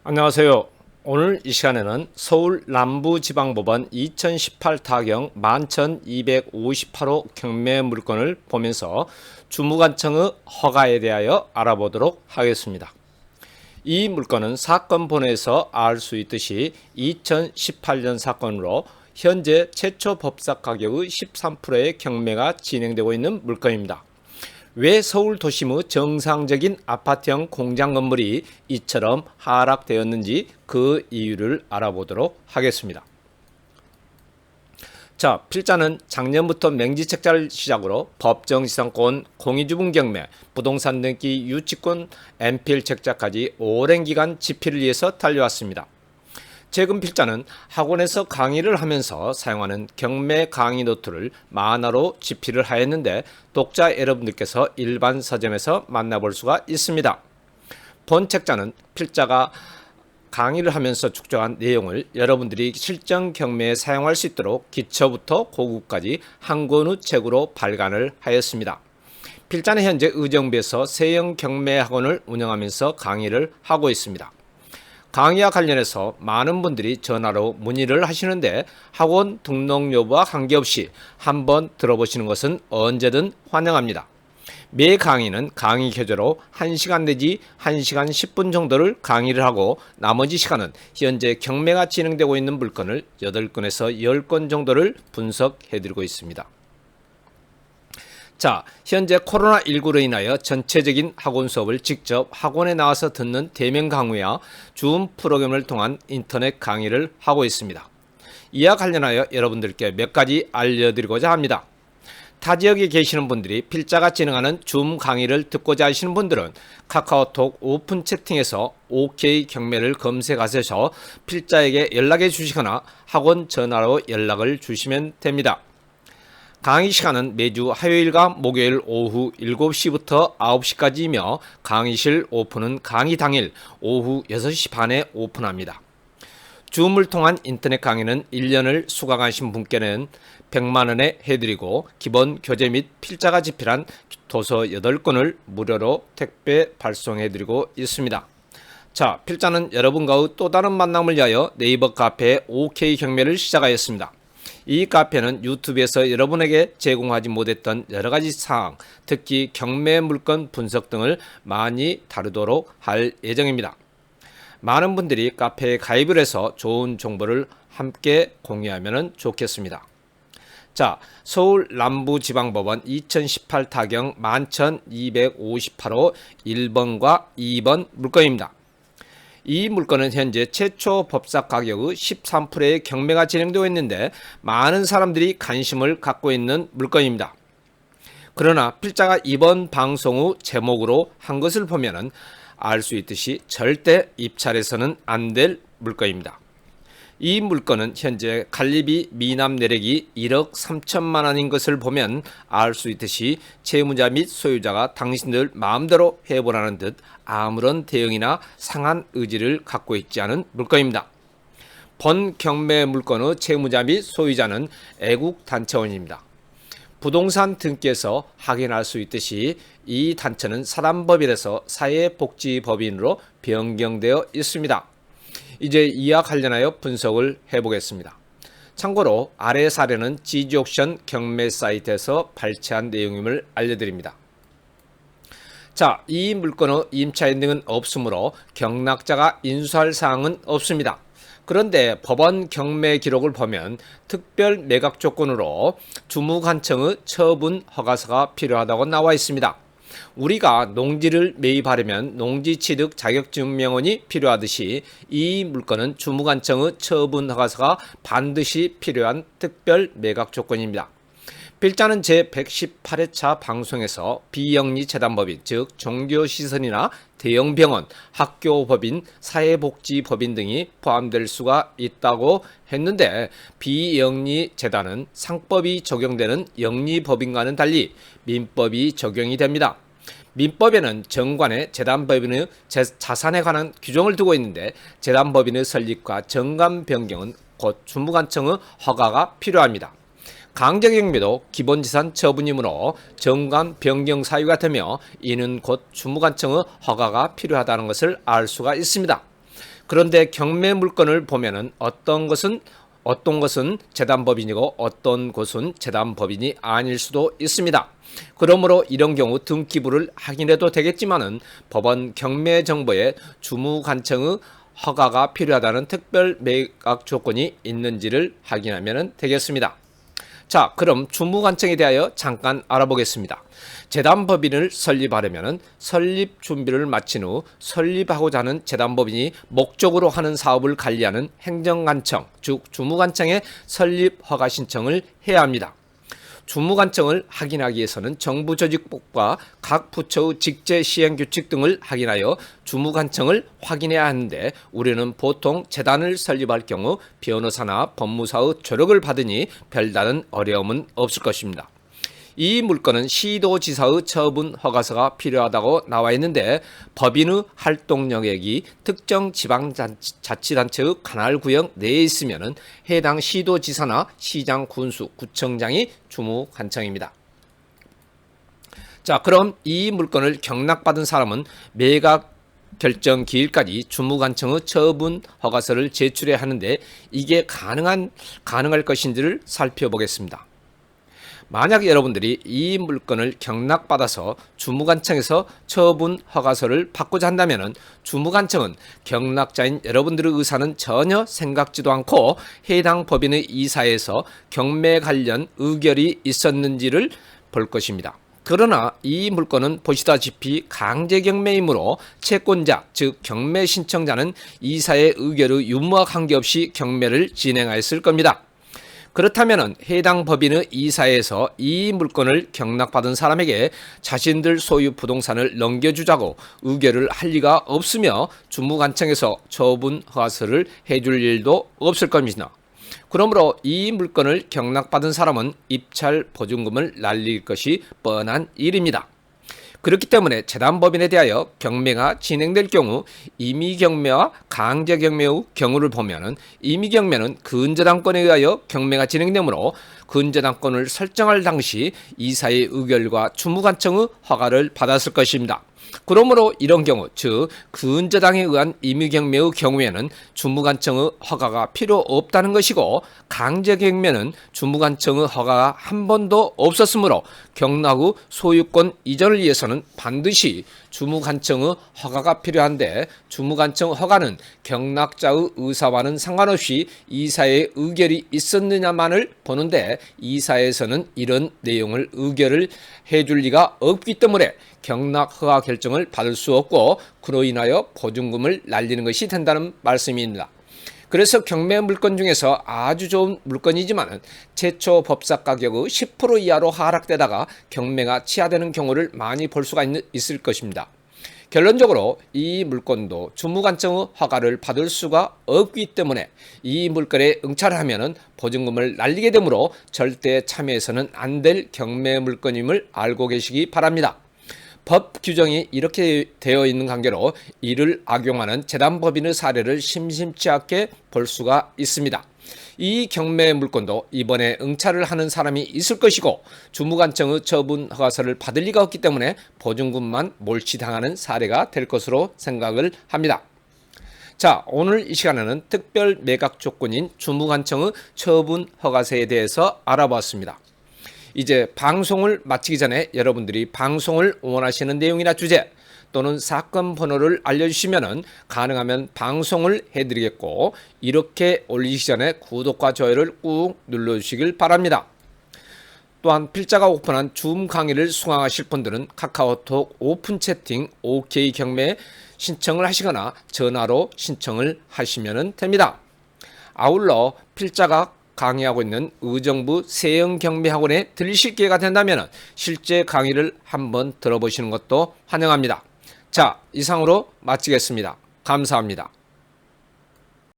안녕하세요. 오늘 이 시간에는 서울 남부지방법원 2018 타경 11,258호 경매 물건을 보면서 주무관청의 허가에 대하여 알아보도록 하겠습니다. 이 물건은 사건 본에서 알 수 있듯이 2018년 사건으로 현재 최초 법사 가격의 13%의 경매가 진행되고 있는 물건입니다. 왜 서울 도심의 정상적인 아파트형 공장 건물이 이처럼 하락되었는지 그 이유를 알아보도록 하겠습니다. 자, 필자는 작년부터 맹지책자를 시작으로 법정지상권, 공유주분 경매, 부동산 등기 유치권, MPL 책자까지 오랜 기간 집필을 위해서 달려왔습니다. 최근 필자는 학원에서 강의를 하면서 사용하는 경매 강의 노트를 만화로 집필을 하였는데 독자 여러분들께서 일반 서점에서 만나볼 수가 있습니다. 본 책자는 필자가 강의를 하면서 축적한 내용을 여러분들이 실전 경매에 사용할 수 있도록 기초부터 고급까지 한 권의 책으로 발간을 하였습니다. 필자는 현재 의정부에서 세형 경매 학원을 운영하면서 강의를 하고 있습니다. 강의와 관련해서 많은 분들이 전화로 문의를 하시는데 학원 등록 여부와 관계없이 한번 들어보시는 것은 언제든 환영합니다. 매 강의는 강의 교재로 1시간 내지 1시간 10분 정도를 강의를 하고 나머지 시간은 현재 경매가 진행되고 있는 물건을 8건에서 10건 정도를 분석해드리고 있습니다. 자, 현재 코로나19로 인하여 전체적인 학원 수업을 직접 학원에 나와서 듣는 대면 강의와 줌 프로그램을 통한 인터넷 강의를 하고 있습니다. 이와 관련하여 여러분들께 몇 가지 알려드리고자 합니다. 타 지역에 계시는 분들이 필자가 진행하는 줌 강의를 듣고자 하시는 분들은 카카오톡 오픈 채팅에서 OK 경매를 검색하셔서 필자에게 연락해 주시거나 학원 전화로 연락을 주시면 됩니다. 강의 시간은 매주 화요일과 목요일 오후 7시부터 9시까지이며 강의실 오픈은 강의 당일 오후 6시 반에 오픈합니다. 줌을 통한 인터넷 강의는 1년을 수강하신 분께는 100만원에 해드리고 기본 교재 및 필자가 집필한 도서 8권을 무료로 택배 발송해드리고 있습니다. 자, 필자는 여러분과의 또 다른 만남을 위하여 네이버 카페 OK 경매를 시작하였습니다. 이 카페는 유튜브에서 여러분에게 제공하지 못했던 여러가지 사항, 특히 경매 물건 분석 등을 많이 다루도록 할 예정입니다. 많은 분들이 카페에 가입을 해서 좋은 정보를 함께 공유하면 좋겠습니다. 자, 서울 남부지방법원 2018 타경 11,258호 1번과 2번 물건입니다. 이 물건은 현재 최초 법사 가격의 13%의 경매가 진행되고 있는데 많은 사람들이 관심을 갖고 있는 물건입니다. 그러나 필자가 이번 방송 후 제목으로 한 것을 보면 알 수 있듯이 절대 입찰해서는 안 될 물건입니다. 이 물건은 현재 관리비 미납 내역이 1억 3천만 원인 것을 보면 알 수 있듯이 채무자 및 소유자가 당신들 마음대로 해보라는 듯 아무런 대응이나 상한 의지를 갖고 있지 않은 물건입니다. 본 경매 물건의 채무자 및 소유자는 애국단체원입니다. 부동산 등기에서 확인할 수 있듯이 이 단체는 사단법인에서 사회복지법인으로 변경되어 있습니다. 이제 이와 관련하여 분석을 해보겠습니다. 참고로 아래 사례는 지지옥션 경매 사이트에서 발췌한 내용임을 알려드립니다. 자, 이 물건의 임차 인증은 없으므로 경락자가 인수할 사항은 없습니다. 그런데 법원 경매 기록을 보면 특별 매각 조건으로 주무관청의 처분 허가서가 필요하다고 나와 있습니다. 우리가 농지를 매입하려면 농지취득 자격증명원이 필요하듯이 이 물건은 주무관청의 처분 허가서가 반드시 필요한 특별 매각 조건입니다. 필자는 제118회차 방송에서 비영리재단법인 즉 종교시설이나 대형병원, 학교법인, 사회복지법인 등이 포함될 수가 있다고 했는데 비영리재단은 상법이 적용되는 영리법인과는 달리 민법이 적용이 됩니다. 민법에는 정관의 재단법인의 자산에 관한 규정을 두고 있는데 재단법인의 설립과 정관 변경은 곧 주무관청의 허가가 필요합니다. 강제경매도 기본지산 처분이므로 정관 변경 사유가 되며 이는 곧 주무관청의 허가가 필요하다는 것을 알 수가 있습니다. 그런데 경매 물건을 보면은 어떤 것은 재단법인이고 어떤 것은 재단법인이 아닐 수도 있습니다. 그러므로 이런 경우 등기부를 확인해도 되겠지만은 법원 경매 정보에 주무관청의 허가가 필요하다는 특별 매각 조건이 있는지를 확인하면 되겠습니다. 자, 그럼 주무관청에 대하여 잠깐 알아보겠습니다. 재단법인을 설립하려면 설립 준비를 마친 후 설립하고자 하는 재단법인이 목적으로 하는 사업을 관리하는 행정관청, 즉 주무관청에 설립 허가 신청을 해야 합니다. 주무관청을 확인하기 위해서는 정부조직법과 각 부처의 직제 시행 규칙 등을 확인하여 주무관청을 확인해야 하는데, 우리는 보통 재단을 설립할 경우 변호사나 법무사의 조력을 받으니 별다른 어려움은 없을 것입니다. 이 물건은 시도지사의 처분 허가서가 필요하다고 나와 있는데, 법인의 활동 영역이 특정 지방자치단체의 관할구역 내에 있으면 해당 시도지사나 시장, 군수, 구청장이 주무관청입니다. 자, 그럼 이 물건을 경락받은 사람은 매각 결정 기일까지 주무관청의 처분 허가서를 제출해야 하는데, 이게 가능할 것인지를 살펴보겠습니다. 만약 여러분들이 이 물건을 경락받아서 주무관청에서 처분 허가서를 받고자 한다면 주무관청은 경락자인 여러분들의 의사는 전혀 생각지도 않고 해당 법인의 이사에서 경매 관련 의결이 있었는지를 볼 것입니다. 그러나 이 물건은 보시다시피 강제경매이므로 채권자, 즉 경매 신청자는 이사의 의결의 유무와 관계없이 경매를 진행하였을 겁니다. 그렇다면 해당 법인의 이사에서 이 물건을 경락받은 사람에게 자신들 소유 부동산을 넘겨주자고 의결을 할 리가 없으며 주무관청에서 처분 허가서를 해줄 일도 없을 겁니다. 그러므로 이 물건을 경락받은 사람은 입찰 보증금을 날릴 것이 뻔한 일입니다. 그렇기 때문에 재단법인에 대하여 경매가 진행될 경우 임의경매와 강제경매의 경우를 보면 임의경매는 근저당권에 의하여 경매가 진행되므로 근저당권을 설정할 당시 이사의 의결과 주무관청의 허가를 받았을 것입니다. 그러므로 이런 경우, 즉 근저당에 의한 임의경매의 경우에는 주무관청의 허가가 필요 없다는 것이고, 강제경매는 주무관청의 허가가 한 번도 없었으므로 경락 후 소유권 이전을 위해서는 반드시 주무관청의 허가가 필요한데, 주무관청 허가는 경락자의 의사와는 상관없이 이사의 의결이 있었느냐만을 보는데, 이사에서는 이런 내용을 의결을 해줄 리가 없기 때문에 경락 허가 결정을 받을 수 없고, 그로 인하여 보증금을 날리는 것이 된다는 말씀입니다. 그래서 경매 물건 중에서 아주 좋은 물건이지만 최초 법사 가격의 10% 이하로 하락되다가 경매가 취하되는 경우를 많이 볼 수가 있을 것입니다. 결론적으로 이 물건도 주무관청의 허가를 받을 수가 없기 때문에 이 물건에 응찰을 하면 보증금을 날리게 되므로 절대 참여해서는 안 될 경매 물건임을 알고 계시기 바랍니다. 법 규정이 이렇게 되어 있는 관계로 이를 악용하는 재단법인의 사례를 심심치 않게 볼 수가 있습니다. 이 경매 물건도 이번에 응찰을 하는 사람이 있을 것이고, 주무관청의 처분 허가서를 받을 리가 없기 때문에 보증금만 몰취당하는 사례가 될 것으로 생각을 합니다. 자, 오늘 이 시간에는 특별 매각 조건인 주무관청의 처분 허가서에 대해서 알아보았습니다. 이제 방송을 마치기 전에 여러분들이 방송을 원하시는 내용이나 주제 또는 사건 번호를 알려주시면 가능하면 방송을 해드리겠고, 이렇게 올리기 전에 구독과 좋아요를 꾹 눌러주시길 바랍니다. 또한 필자가 오픈한 줌 강의를 수강하실 분들은 카카오톡 오픈 채팅 OK 경매 신청을 하시거나 전화로 신청을 하시면 됩니다. 아울러 필자가 강의하고 있는 의정부 세영경매학원에 들리실 기회가 된다면 실제 강의를 한번 들어보시는 것도 환영합니다. 자, 이상으로 마치겠습니다. 감사합니다.